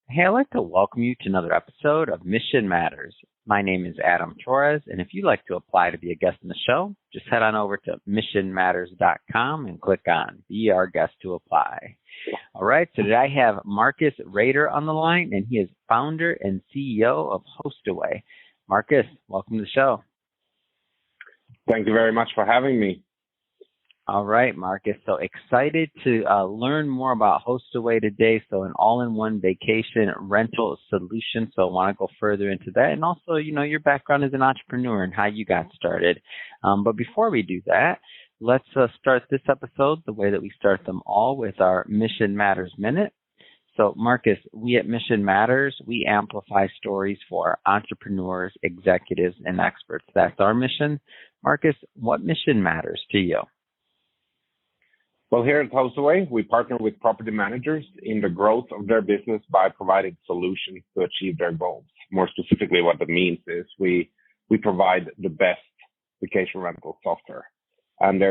Hey, I'd like to welcome you to another episode of Mission Matters. My name is Adam Torres, and if you'd like to apply to be a guest on the show, just head on over to missionmatters.com and click on Be Our Guest to apply. All right, so today I have Marcus Rader on the line, and he is founder and CEO of Hostaway. Marcus, welcome to the show. Thank you very much for having me. All right, Marcus. So excited to learn more about Hostaway today. So an all-in-one vacation rental solution. So I want to go further into that. And also, your background as an entrepreneur and how you got started. But before we do that, let's start this episode the way that we start them all with our Mission Matters Minute. So Marcus, we at Mission Matters, we amplify stories for entrepreneurs, executives, and experts. That's our mission. Marcus, what mission matters to you? Well, here at Hostaway, we partner with property managers in the growth of their business by providing solutions to achieve their goals. More specifically, what that means is we provide the best vacation rental software. And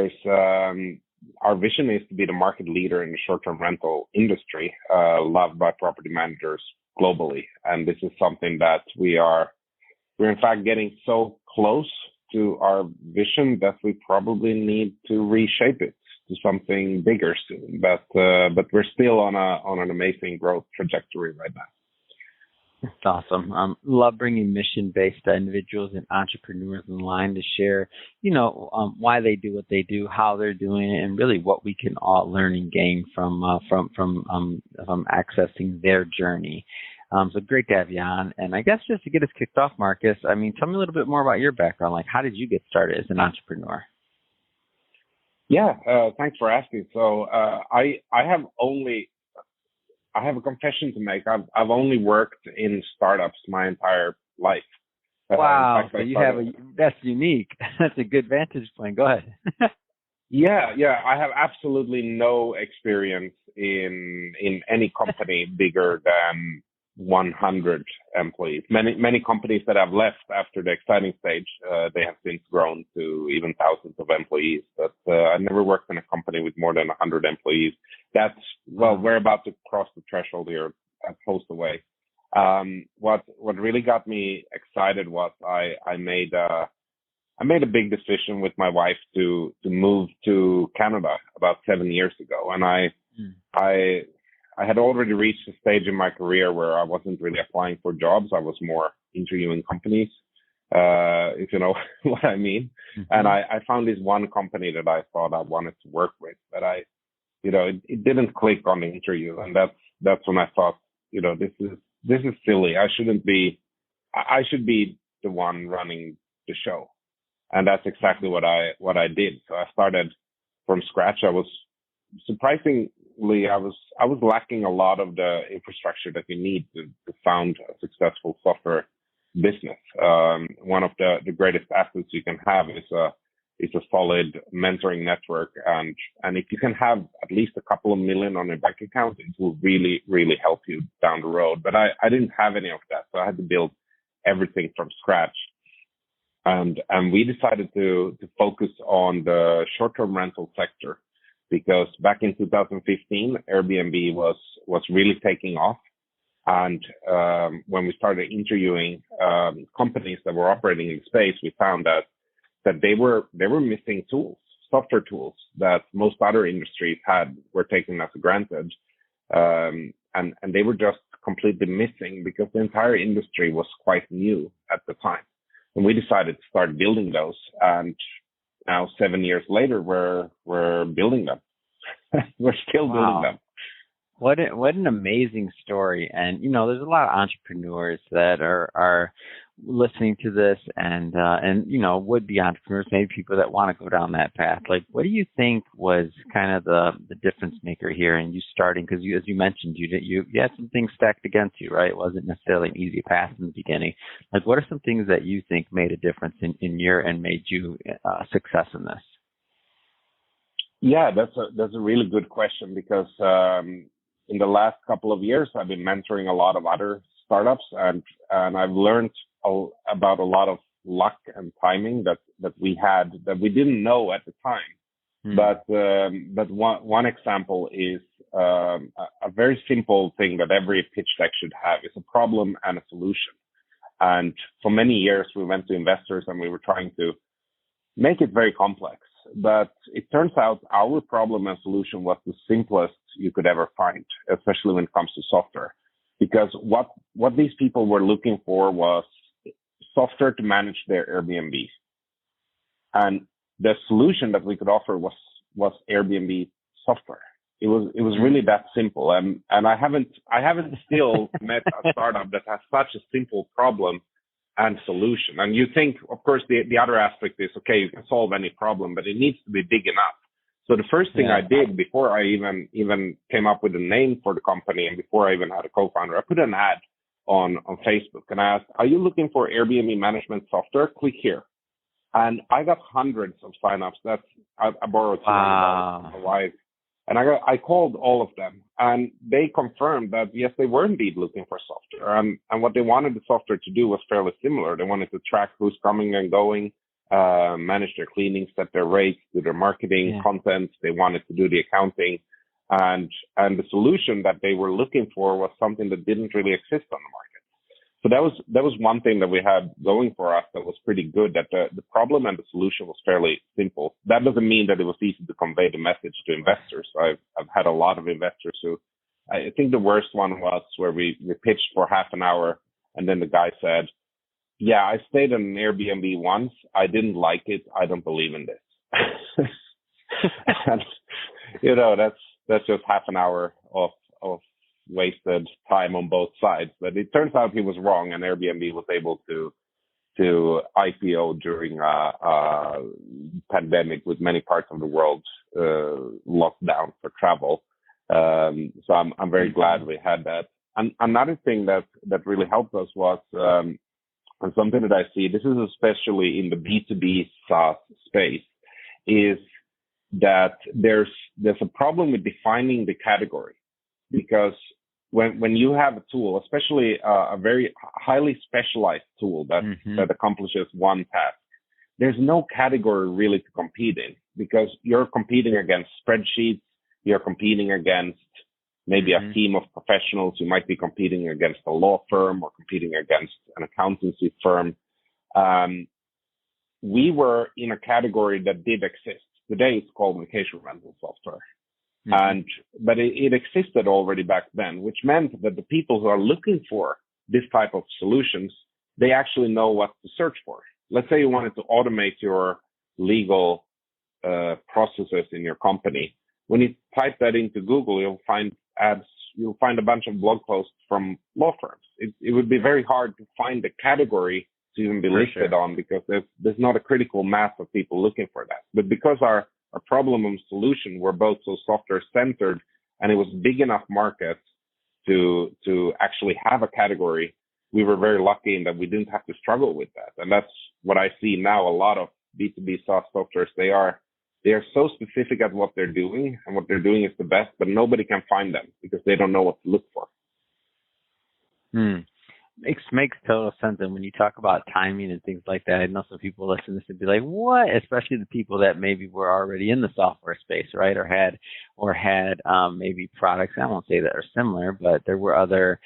our vision is to be the market leader in the short-term rental industry, loved by property managers globally. And this is something that we're in fact getting so close to our vision that we probably need to reshape it to something bigger soon, but we're still on an amazing growth trajectory right now. That's awesome. Love bringing mission-based individuals and entrepreneurs in line to share, why they do what they do, how they're doing it, and really what we can all learn and gain from accessing their journey. So great to have you on. And I guess just to get us kicked off, Marcus, tell me a little bit more about your background. Like, how did you get started as an entrepreneur? Yeah, thanks for asking. So I have a confession to make. I've only worked in startups my entire life. Wow, so that's unique. That's a good vantage point. Go ahead. Yeah, I have absolutely no experience in any company bigger than 100 employees. Many companies that have left after the exciting stage, they have since grown to even thousands of employees. But I never worked in a company with more than 100 employees. We're about to cross the threshold here at Hostaway. What really got me excited was I made a big decision with my wife to move to Canada about 7 years ago, and I had already reached a stage in my career where I wasn't really applying for jobs. I was more interviewing companies, if you know what I mean. Mm-hmm. And I found this one company that I thought I wanted to work with, but it didn't click on the interview. And that's when I thought, this is silly. I should be the one running the show. And that's exactly what I did. So I started from scratch. I was lacking a lot of the infrastructure that you need to found a successful software business. One of the greatest assets you can have is a solid mentoring network, and if you can have at least a couple of million on your bank account, it will really, really help you down the road. But I didn't have any of that, so I had to build everything from scratch. And we decided to focus on the short-term rental sector, because back in 2015, Airbnb was really taking off. And when we started interviewing companies that were operating in space, we found that they were missing tools, software tools that most other industries were taken as granted. And they were just completely missing because the entire industry was quite new at the time. And we decided to start building those. And now 7 years later, we're building them. We're still building them. What an amazing story. And, there's a lot of entrepreneurs that are listening to this and would-be entrepreneurs, maybe people that want to go down that path. Like, what do you think was kind of the difference maker here in you starting? Because as you mentioned, you had some things stacked against you, right? It wasn't necessarily an easy path in the beginning. Like, what are some things that you think made a difference in your and made you success in this? Yeah, that's a really good question, because in the last couple of years, I've been mentoring a lot of other startups, and I've learned about a lot of luck and timing that we had that we didn't know at the time. But one example is a very simple thing that every pitch deck should have is a problem and a solution. And for many years, we went to investors and we were trying to make it very complex. But it turns out our problem and solution was the simplest you could ever find, especially when it comes to software. Because what these people were looking for was software to manage their Airbnb. And the solution that we could offer was Airbnb software. It was really that simple. And I haven't still met a startup that has such a simple problem and solution. And you think, of course, the other aspect is, okay, you can solve any problem, but it needs to be big enough. So the first thing I did before I even came up with a name for the company and before I even had a co-founder, I put an ad on Facebook and I asked, are you looking for Airbnb management software? Click here. And I got hundreds of signups. I borrowed $200 from my wife. And I called all of them, and they confirmed that, yes, they were indeed looking for software. And what they wanted the software to do was fairly similar. They wanted to track who's coming and going, manage their cleaning, set their rates, do their marketing, content. They wanted to do the accounting. And the solution that they were looking for was something that didn't really exist on the market. So that was one thing that we had going for us that was pretty good, that the problem and the solution was fairly simple. That doesn't mean that it was easy to convey the message to investors. I've had a lot of investors who, I think the worst one was where we pitched for half an hour and then the guy said, yeah, I stayed in an Airbnb once. I didn't like it. I don't believe in this. And, that's just half an hour of wasted time on both sides. But it turns out he was wrong, and Airbnb was able to IPO during a pandemic with many parts of the world locked down for travel. So I'm very glad we had that. And another thing that really helped us was and something that I see, this is especially in the B2B SaaS space, is that there's a problem with defining the category. Because when you have a tool, especially a very highly specialized tool that accomplishes one task, there's no category really to compete in, because you're competing against spreadsheets, you're competing against maybe a team of professionals, you might be competing against a law firm or competing against an accountancy firm. We were in a category that did exist. Today it's called vacation rental software. But it existed already back then, which meant that the people who are looking for this type of solutions, they actually know what to search for. Let's say you wanted to automate your legal processes in your company. When you type that into Google, you'll find ads, you'll find a bunch of blog posts from law firms. It would be very hard to find a category to even be listed on, because there's not a critical mass of people looking for that. But because our problem and solution were both so software centered, and it was big enough market to actually have a category, we were very lucky in that we didn't have to struggle with that. And that's what I see now. A lot of B2B SaaS softwares, they are so specific at what they're doing, and what they're doing is the best, but nobody can find them because they don't know what to look for. Makes total sense. And when you talk about timing and things like that, I know some people listen to this and be like, what? Especially the people that maybe were already in the software space, right? Or had maybe products, I won't say that are similar, but there were other,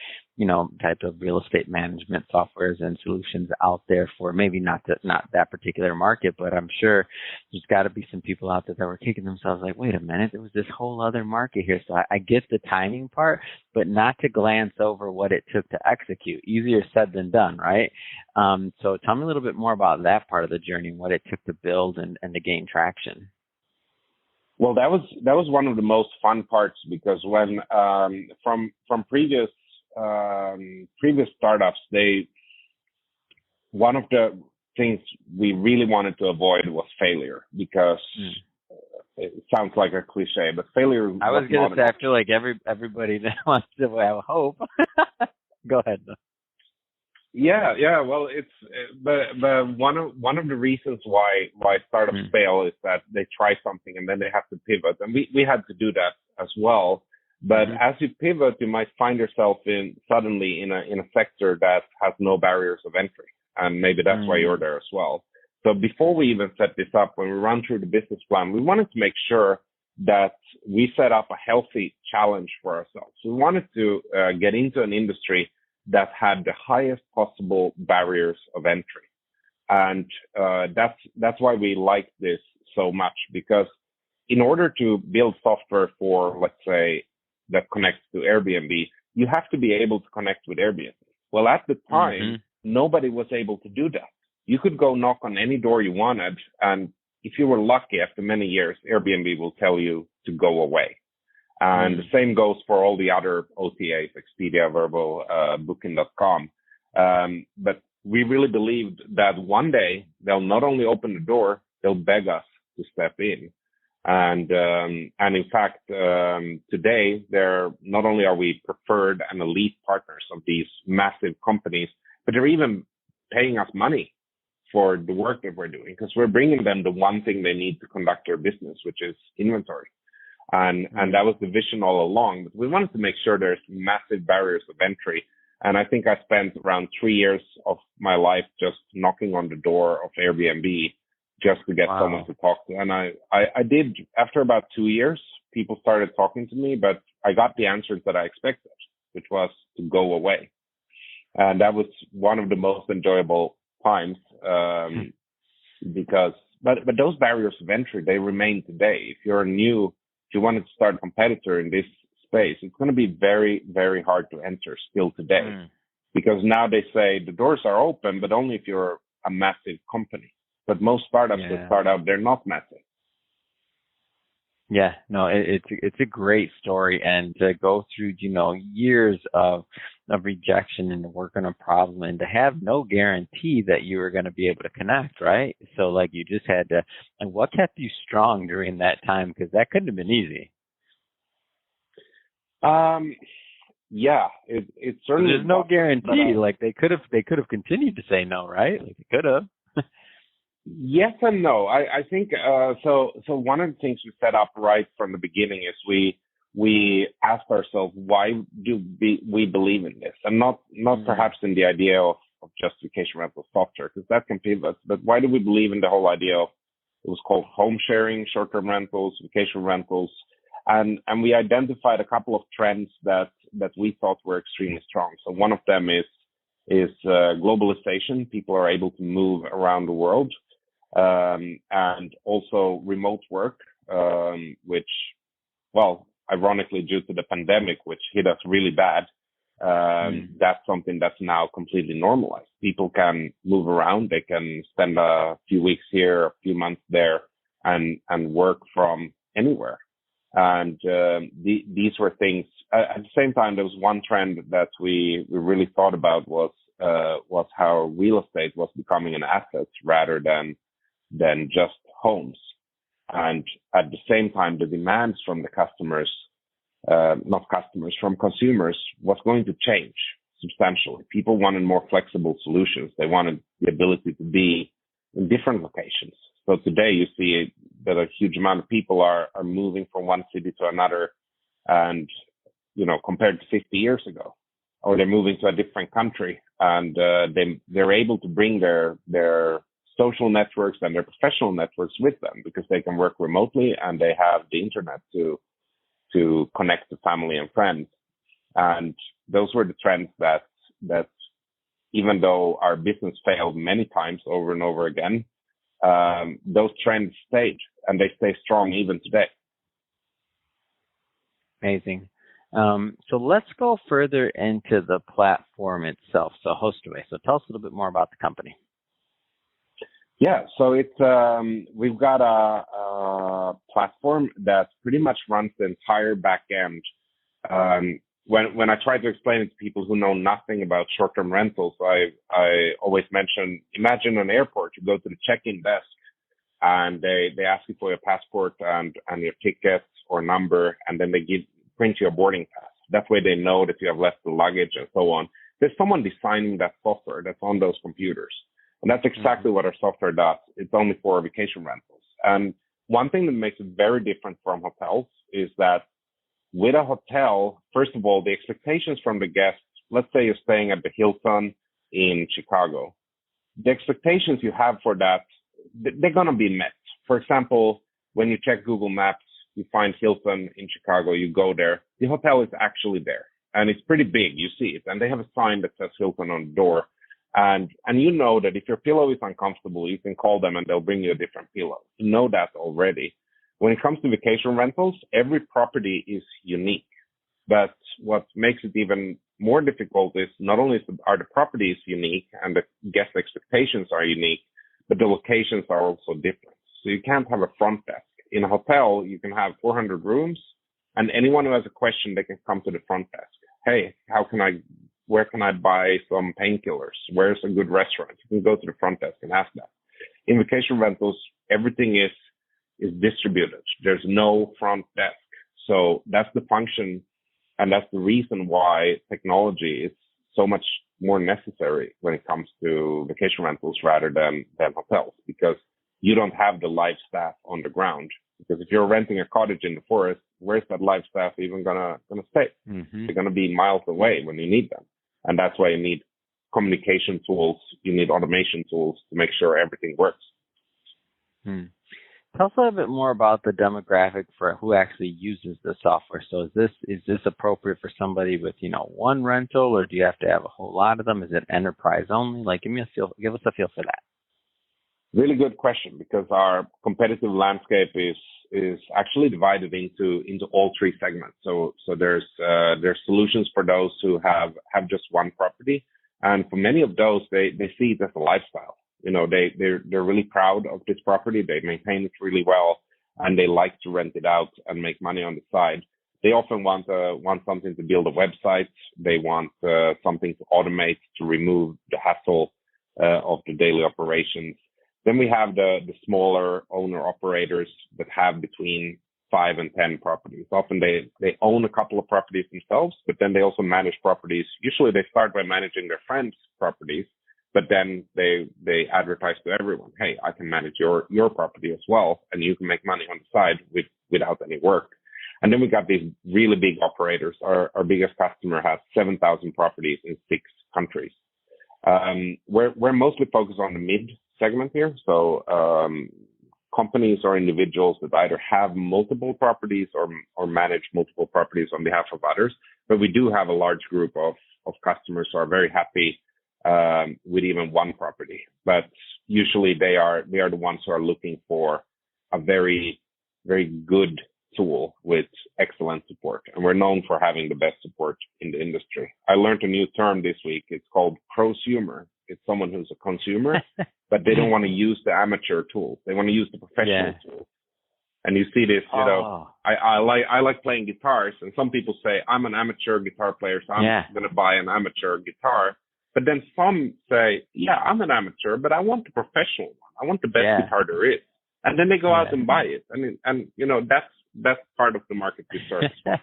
type of real estate management softwares and solutions out there for maybe not that particular market, but I'm sure there's got to be some people out there that were kicking themselves like, wait a minute, there was this whole other market here. So I get the timing part, but not to glance over what it took to execute. Easier said than done, right? So tell me a little bit more about that part of the journey, what it took to build and to gain traction. Well, that was one of the most fun parts, because when from previous startups, one of the things we really wanted to avoid was failure, because it sounds like a cliche, but failure. I was going to say, I feel like everybody that wants to have hope. Go ahead. Yeah. Well, but one of the reasons why startups fail is that they try something and then they have to pivot, and we had to do that as well. But as you pivot, you might find yourself suddenly in a sector that has no barriers of entry, and maybe that's why you're there as well. So before we even set this up, when we run through the business plan, we wanted to make sure that we set up a healthy challenge for ourselves. We wanted to get into an industry that had the highest possible barriers of entry. And that's why we like this so much, because in order to build software for, let's say, that connects to Airbnb, you have to be able to connect with Airbnb. Well, at the time, nobody was able to do that. You could go knock on any door you wanted, and if you were lucky, after many years, Airbnb will tell you to go away. And the same goes for all the other OTAs, Expedia, Vrbo, Booking.com. But we really believed that one day they'll not only open the door, they'll beg us to step in. And in fact, today, they're not only are we preferred and elite partners of these massive companies, but they're even paying us money for the work that we're doing, because we're bringing them the one thing they need to conduct their business, which is inventory. And that was the vision all along. But we wanted to make sure there's massive barriers of entry. And I think I spent around 3 years of my life just knocking on the door of Airbnb just to get someone to talk to. And I did, after about 2 years, people started talking to me, but I got the answers that I expected, which was to go away. And that was one of the most enjoyable times, because, but those barriers of entry, they remain today. If you wanted to start a competitor in this space, it's going to be very, very hard to enter still today, because now they say the doors are open, but only if you're a massive company. But most startups that start out, they're not massive. Yeah, no, it's a great story, and to go through, years of rejection and to work on a problem and to have no guarantee that you were going to be able to connect, right? So like you just had to, and what kept you strong during that time? Because that couldn't have been easy. Yeah, it certainly. There's no guarantee. Like they could have continued to say no, right? Like they could have. Yes and no. I think so one of the things we set up right from the beginning is we asked ourselves, why do we believe in this, and not perhaps in the idea of just vacation rental software, because that can be, but why do we believe in the whole idea of, it was called home sharing, short-term rentals, vacation rentals, and we identified a couple of trends that we thought were extremely strong. So one of them is globalization. People are able to move around the world. And also remote work, which, well, ironically, due to the pandemic, which hit us really bad, that's something that's now completely normalized. People can move around. They can spend a few weeks here, a few months there, and work from anywhere. And these were things. At the same time, there was one trend that we really thought about was how real estate was becoming an asset rather than just homes. And at the same time, the demands from the from consumers was going to change substantially. People wanted more flexible solutions. They wanted the ability to be in different locations. So today you see that a huge amount of people are moving from one city to another, and, compared to 50 years ago, or they're moving to a different country, and they're able to bring their social networks and their professional networks with them, because they can work remotely and they have the internet to connect to family and friends. And those were the trends that even though our business failed many times over and over again, those trends stayed, and they stay strong even today. Amazing. So let's go further into the platform itself. So Hostaway. So tell us a little bit more about the company. Yeah, so it's we've got a platform that pretty much runs the entire back end. When I try to explain it to people who know nothing about short-term rentals, I always mention, imagine an airport. You go to the check-in desk, and they ask you for your passport and your ticket or number, and then they print your boarding pass. That way they know that you have left the luggage and so on. There's someone designing that software that's on those computers. And that's exactly what our software does. It's only for vacation rentals. And one thing that makes it very different from hotels is that with a hotel, first of all, the expectations from the guests, let's say you're staying at the Hilton in Chicago, the expectations you have for that, they're going to be met. For example, when you check Google Maps, you find Hilton in Chicago, you go there, the hotel is actually there. And it's pretty big, you see it. And they have a sign that says Hilton on the door. And you know that if your pillow is uncomfortable, you can call them and they'll bring you a different pillow. You know that already. When it comes to vacation rentals, every property is unique. But what makes it even more difficult is not only are the properties unique and the guest expectations are unique, but the locations are also different. So you can't have a front desk. In a hotel, you can have 400 rooms, and anyone who has a question, they can come to the front desk. Hey, where can I buy some painkillers? Where's a good restaurant? You can go to the front desk and ask that. In vacation rentals, everything is distributed. There's no front desk. So that's the function, and that's the reason why technology is so much more necessary when it comes to vacation rentals rather than hotels, because you don't have the live staff on the ground. Because if you're renting a cottage in the forest, where's that live staff even gonna stay? Mm-hmm. They're gonna be miles away when you need them. And that's why you need communication tools, you need automation tools to make sure everything works. Tell us a little bit more about the demographic for who actually uses the software. So is this appropriate for somebody with, one rental, or do you have to have a whole lot of them? Is it enterprise only? Like, give us a feel for that. Really good question, because our competitive landscape is actually divided into all three segments. So there's solutions for those who have just one property, and for many of those they see it as a lifestyle. They're really proud of this property. They maintain it really well, and they like to rent it out and make money on the side. They often want something to build a website. They want something to automate, to remove the hassle of the daily operations. Then we have the smaller owner operators that have between 5 and 10 properties. Often they own a couple of properties themselves, but then they also manage properties. Usually they start by managing their friends' properties, but then they advertise to everyone, hey, I can manage your property as well, and you can make money on the side without any work. And then we got these really big operators. Our biggest customer has 7,000 properties in 6 countries. We're mostly focused on the mid segment here. So companies or individuals that either have multiple properties or manage multiple properties on behalf of others. But we do have a large group of customers who are very happy with even one property. But usually they are the ones who are looking for a very, very good tool with excellent support. And we're known for having the best support in the industry. I learned a new term this week. It's called prosumer. It's someone who's a consumer, but they don't want to use the amateur tools. They want to use the professional tools. And you see this, I like playing guitars, and some people say, I'm an amateur guitar player, so I'm going to buy an amateur guitar. But then some say, I'm an amateur, but I want the professional one. I want the best guitar there is. And then they go out and buy it. And that's part of the market we serve.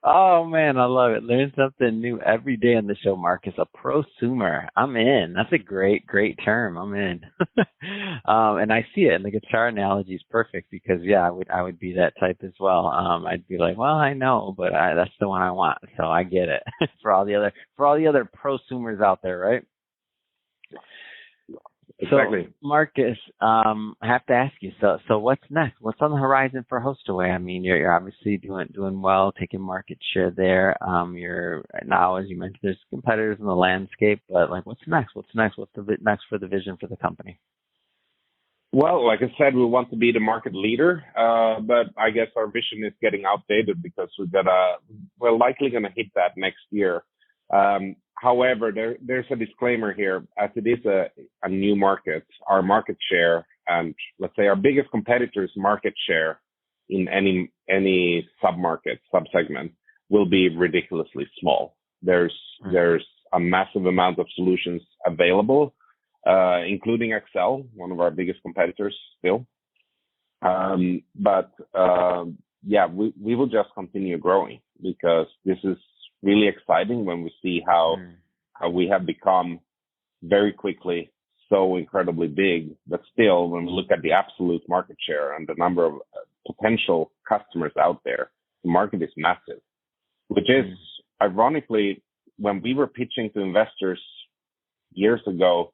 Oh man, I love it. Learn something new every day on the show, Marcus. A prosumer. I'm in. That's a great term. I'm in. And I see it. And the guitar analogy is perfect because I would be that type as well. I'd be like, well, I know, but that's the one I want. So I get it. for all the other prosumers out there, right? Exactly. So, Marcus, I have to ask you. So what's next? What's on the horizon for Hostaway? I mean, you're obviously doing well, taking market share there. You're now, as you mentioned, there's competitors in the landscape, but like, what's next? What's next for the vision for the company? Well, like I said, we want to be the market leader, but I guess our vision is getting outdated because we're likely going to hit that next year. However, there's a disclaimer here. As it is a new market, our market share and let's say our biggest competitor's market share in any subsegment will be ridiculously small. There's a massive amount of solutions available, including Excel, one of our biggest competitors still. We will just continue growing because this is really exciting when we see how we have become very quickly so incredibly big, but still when we look at the absolute market share and the number of potential customers out there, the market is massive, which is ironically, when we were pitching to investors years ago,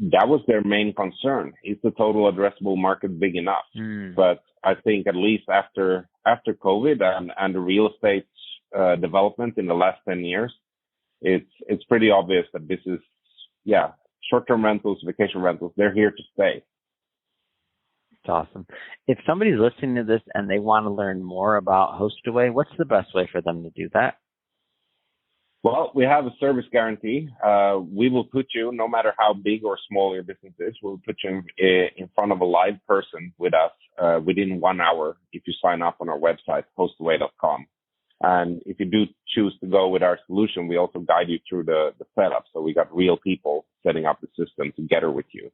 that was their main concern. Is the total addressable market big enough? But I think at least after COVID and the real estate development in the last 10 years, it's pretty obvious that this is, short-term rentals, vacation rentals, they're here to stay. It's awesome. If somebody's listening to this and they want to learn more about Hostaway, what's the best way for them to do that? Well, we have a service guarantee. We will put you, no matter how big or small your business is, we'll put you in front of a live person with us within 1 hour if you sign up on our website, hostaway.com. And if you do choose to go with our solution, we also guide you through the setup. So we got real people setting up the system together with you.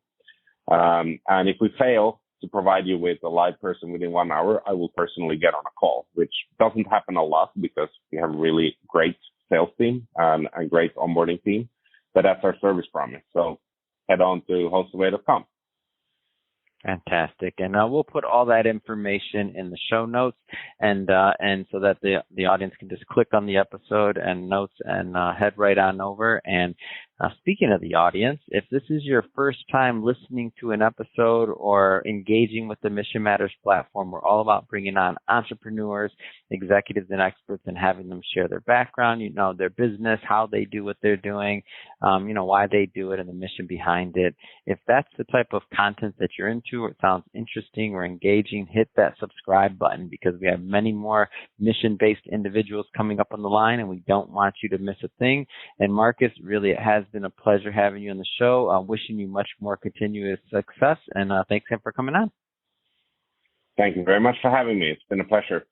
And if we fail to provide you with a live person within 1 hour, I will personally get on a call, which doesn't happen a lot because we have a really great sales team and a great onboarding team. But that's our service promise. So head on to hostaway.com. Fantastic. And we'll put all that information in the show notes and so that the audience can just click on the episode and notes and head right on over. And speaking of the audience, if this is your first time listening to an episode or engaging with the Mission Matters platform, we're all about bringing on entrepreneurs, executives, and experts and having them share their background, their business, how they do what they're doing, why they do it and the mission behind it. If that's the type of content that you're into, or it sounds interesting or engaging, hit that subscribe button because we have many more mission-based individuals coming up on the line and we don't want you to miss a thing. And Marcus, really, it has been a pleasure having you on the show. Wishing you much more continuous success, and thanks again for coming on. Thank you very much for having me. It's been a pleasure.